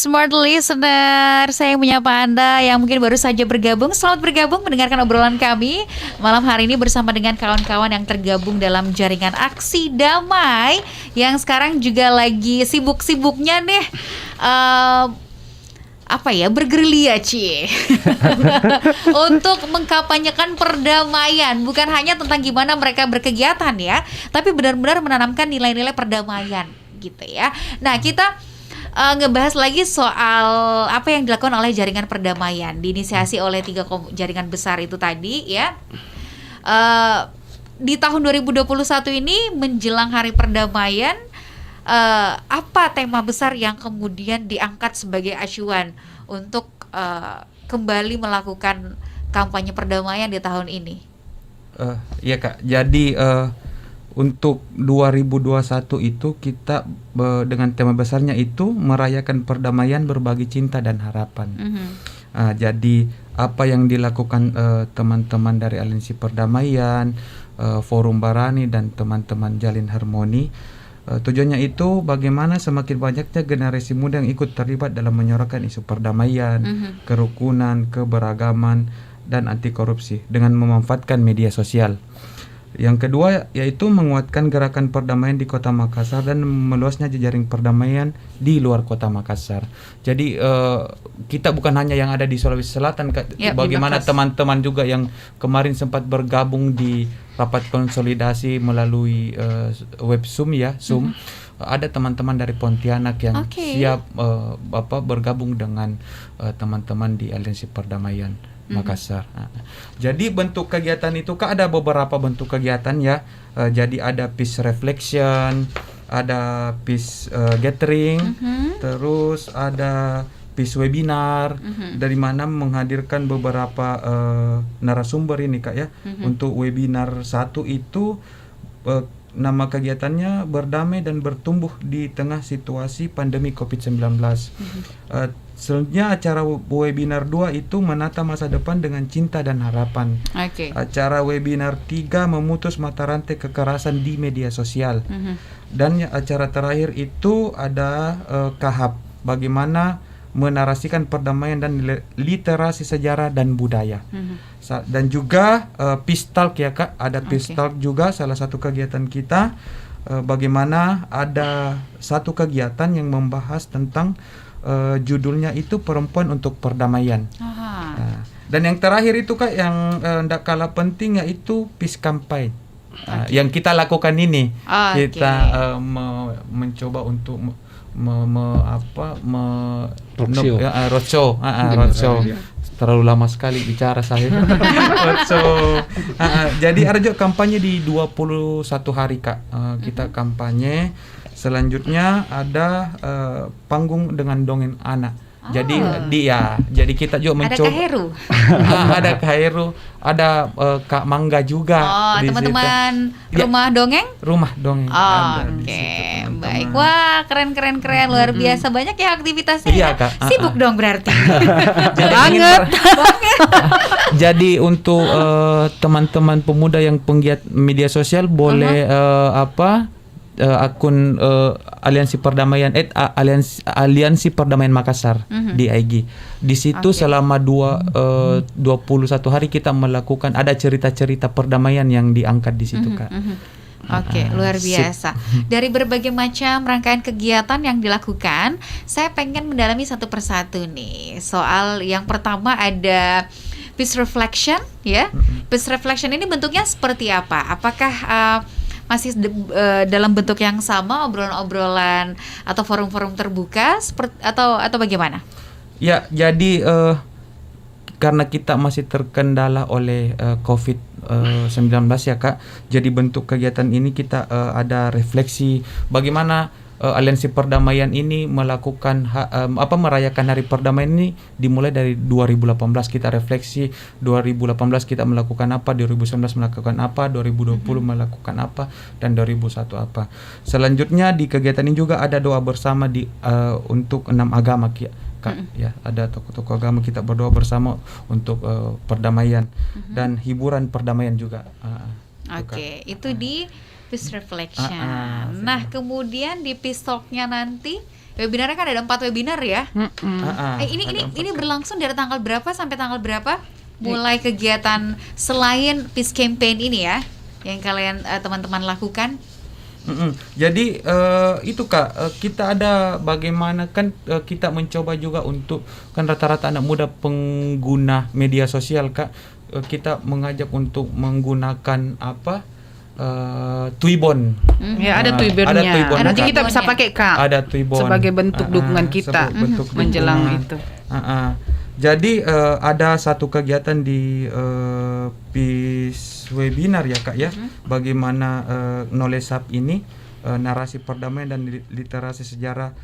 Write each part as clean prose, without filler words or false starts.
Smart listener, saya menyapa Anda yang mungkin baru saja bergabung. Selamat bergabung mendengarkan obrolan kami malam hari ini bersama dengan kawan-kawan yang tergabung dalam jaringan Aksi Damai yang sekarang juga lagi sibuk-sibuknya nih bergerilya untuk mengkampanyekan perdamaian. Bukan hanya tentang gimana mereka berkegiatan ya, tapi benar-benar menanamkan nilai-nilai perdamaian gitu ya. Nah, kita ngebahas lagi soal apa yang dilakukan oleh jaringan perdamaian diinisiasi oleh 3 jaringan besar itu tadi ya. Di tahun 2021 ini menjelang Hari Perdamaian, apa tema besar yang kemudian diangkat sebagai acuan untuk kembali melakukan kampanye perdamaian di tahun ini? Iya Kak, jadi untuk 2021 itu kita dengan tema besarnya itu merayakan perdamaian, berbagi cinta dan harapan. Jadi apa yang dilakukan teman-teman dari Aliansi Perdamaian, Forum Barani dan teman-teman Jalin Harmoni, tujuannya itu bagaimana semakin banyaknya generasi muda yang ikut terlibat dalam menyuarakan isu perdamaian, kerukunan, keberagaman dan anti korupsi dengan memanfaatkan media sosial. Yang kedua yaitu menguatkan gerakan perdamaian di Kota Makassar dan meluasnya jejaring perdamaian di luar Kota Makassar. Jadi kita bukan hanya yang ada di Sulawesi Selatan, bagaimana teman-teman juga yang kemarin sempat bergabung di rapat konsolidasi melalui web Zoom ya, Zoom. Ada teman-teman dari Pontianak yang siap bergabung dengan teman-teman di Aliansi Perdamaian Makassar. Jadi bentuk kegiatan itu Kak, ada beberapa bentuk kegiatan ya. Jadi ada peace reflection, ada peace gathering, terus ada peace webinar, dari mana menghadirkan beberapa narasumber ini Kak ya. Untuk webinar 1 itu nama kegiatannya berdamai dan bertumbuh di tengah situasi pandemi COVID-19. Selanjutnya acara webinar 2 itu menata masa depan dengan cinta dan harapan. Acara webinar 3 memutus mata rantai kekerasan di media sosial. Dan acara terakhir itu ada KAHAP, bagaimana menarasikan perdamaian dan literasi sejarah dan budaya. Dan juga Peace Talk ya Kak, ada Peace Talk juga salah satu kegiatan kita, bagaimana ada satu kegiatan yang membahas tentang judulnya itu Perempuan untuk Perdamaian. Dan yang terakhir itu Kak yang tidak kalah penting yaitu Peace Campaign. Yang kita lakukan ini, kita mencoba untuk roadshow. Terlalu lama sekali bicara saya. Roadshow. Jadi Arjo kampanye di 21 hari Kak. Kita kampanye. Selanjutnya ada panggung dengan dongeng anak. Jadi jadi kita juga mencoba. Ada Kak Heru. Ada Kak Heru, ada Kak Mangga juga. Di teman-teman situ. Rumah dongeng. Baik. Wah, keren luar biasa, banyak ya aktivitasnya. Iya, Kak. Sibuk dong berarti. Banget. Jadi untuk teman-teman pemuda yang penggiat media sosial boleh akun Aliansi Perdamaian Aliansi Perdamaian Makassar di IG. Di situ selama 21 hari kita melakukan, ada cerita-cerita perdamaian yang diangkat di situ Kak. Luar biasa. Dari berbagai macam rangkaian kegiatan yang dilakukan, saya pengen mendalami satu persatu nih. Soal yang pertama ada Peace Reflection ya. Peace Reflection ini bentuknya seperti apa? Apakah masih dalam bentuk yang sama, obrolan-obrolan atau forum-forum terbuka atau bagaimana? Ya, jadi karena kita masih terkendala oleh COVID-19 ya Kak. Jadi bentuk kegiatan ini kita ada refleksi bagaimana Aliansi Perdamaian ini melakukan merayakan Hari Perdamaian ini dimulai dari 2018. Kita refleksi 2018 kita melakukan apa, 2019 melakukan apa, 2020 melakukan apa, dan 2001 apa. Selanjutnya di kegiatan ini juga ada doa bersama untuk 6 agama Kak, ya, ada tokoh-tokoh agama kita berdoa bersama untuk perdamaian dan hiburan perdamaian juga. Itu di Peace Reflection. Nah, kemudian di Peace Talk-nya nanti Webinarnya kan ada 4 webinar ya. Ini Ada 4. berlangsung dari tanggal berapa sampai tanggal berapa? Mulai kegiatan selain Peace Campaign ini ya, yang kalian teman-teman lakukan. Jadi itu Kak, kita ada bagaimana kan kita mencoba juga untuk kan rata-rata anak muda pengguna media sosial Kak, kita mengajak untuk menggunakan Twibbon. Ya, ada Twibbonnya. Ada Twibbon, Nanti Kak. kita bisa pakai Kak. Ada Twibbon sebagai bentuk dukungan kita menjelang dukungan. itu. Jadi ada satu kegiatan di Peace Webinar ya Kak ya, bagaimana Knowledge Hub ini narasi perdamaian dan literasi sejarah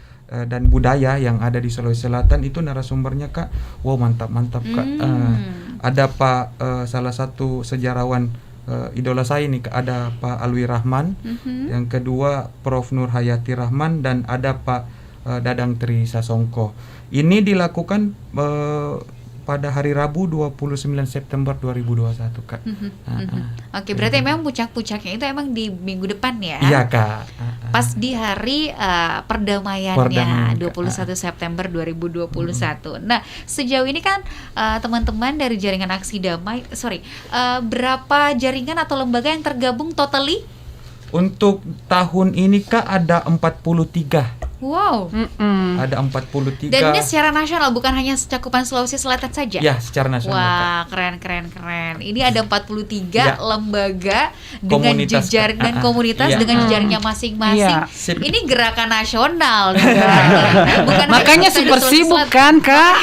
dan budaya yang ada di Sulawesi Selatan itu narasumbernya Kak. Wow, mantap Kak. Ada Pak salah satu sejarawan idola saya nih, ada Pak Alwi Rahman, yang kedua Prof Nur Hayati Rahman, dan ada Pak Dadang Tri Sasongko. Ini dilakukan pada hari Rabu 29 September 2021 Kak. Oke, berarti memang puncak-puncaknya itu emang di minggu depan ya? Iya Kak. Pas di hari perdamaiannya 21 September 2021. Nah, sejauh ini kan teman-teman dari jaringan aksi damai, berapa jaringan atau lembaga yang tergabung totally? Untuk tahun ini Kak ada 43. Wow. Ada 43. Dan ini secara nasional, bukan hanya cakupan Sulawesi Selatan saja? Ya, secara nasional. Wah, Kak. keren. Ini ada 43 lembaga dengan Komunitas, jejaring dan komunitas dengan jejaringnya masing-masing. Iya. Ini gerakan nasional. Bukan Makanya hanya super Sulawesi sibuk Selatan. kan Kak.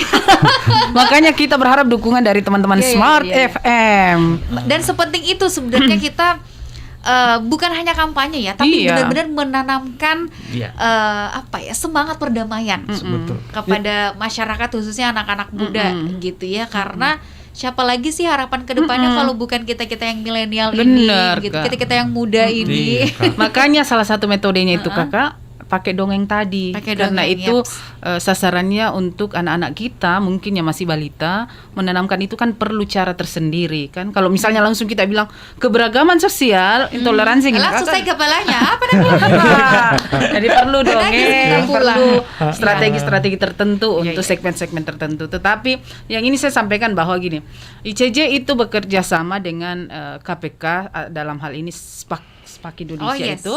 Makanya kita berharap dukungan dari teman-teman Smart FM. Dan sepenting itu sebenarnya kita bukan hanya kampanye ya, tapi benar-benar menanamkan semangat perdamaian kepada masyarakat, khususnya anak-anak muda gitu ya, karena siapa lagi sih harapan kedepannya kalau bukan kita-kita yang milenial ini, gitu, kita-kita yang muda ini. Makanya salah satu metodenya itu Kakak pakai dongeng tadi, karena dongeng, itu sasarannya untuk anak-anak kita mungkin yang masih balita. Menanamkan itu kan perlu cara tersendiri kan. Kalau misalnya langsung kita bilang keberagaman sosial, intoleransi, langsung saya kepalanya apa jadi perlu dongeng, perlu strategi-strategi tertentu untuk segmen-segmen tertentu. Tetapi yang ini saya sampaikan bahwa gini, ICJ itu bekerja sama dengan KPK dalam hal ini SPAK Indonesia itu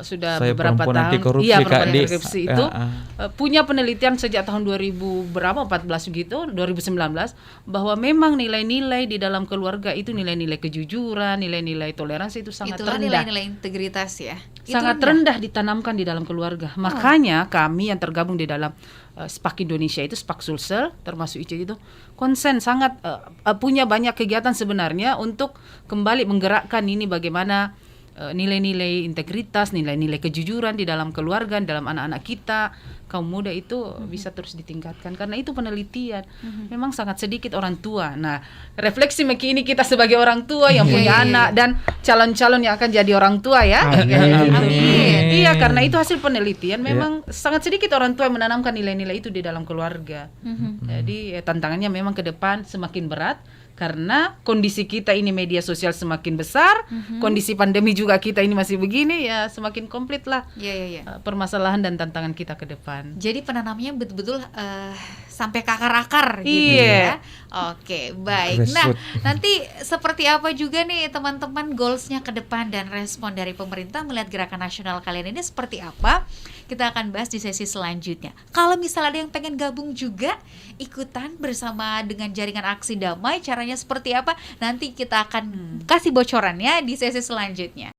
sudah saya beberapa tahun. Anti korupsi, perempuan anti korupsi itu punya penelitian sejak tahun 2014 gitu, 2019, bahwa memang nilai-nilai di dalam keluarga itu nilai-nilai kejujuran, nilai-nilai toleransi itu sangat Itulah rendah. nilai-nilai integritas ya. Sangat rendah ditanamkan di dalam keluarga. Makanya kami yang tergabung di dalam SPAK Indonesia itu, SPAK Sulsel termasuk ICJ itu konsen sangat punya banyak kegiatan sebenarnya untuk kembali menggerakkan ini bagaimana nilai-nilai integritas, nilai-nilai kejujuran di dalam keluarga, dalam anak-anak kita, kaum muda itu bisa terus ditingkatkan. Karena itu penelitian. Memang sangat sedikit orang tua. Nah, refleksi ini kita sebagai orang tua yang punya anak dan calon-calon yang akan jadi orang tua ya. Amin. Iya, karena itu hasil penelitian memang sangat sedikit orang tua yang menanamkan nilai-nilai itu di dalam keluarga. Jadi tantangannya memang ke depan semakin berat. Karena kondisi kita ini media sosial semakin besar, kondisi pandemi juga kita ini masih begini, ya semakin komplit lah permasalahan dan tantangan kita ke depan. Jadi penanamnya betul-betul sampai ke akar-akar gitu ya. Oke, baik. Nah, nanti seperti apa juga nih teman-teman goalsnya ke depan dan respon dari pemerintah melihat gerakan nasional kalian ini seperti apa? Kita akan bahas di sesi selanjutnya. Kalau misalnya ada yang pengen gabung juga ikutan bersama dengan jaringan aksi damai, caranya seperti apa? Nanti kita akan kasih bocorannya di sesi selanjutnya.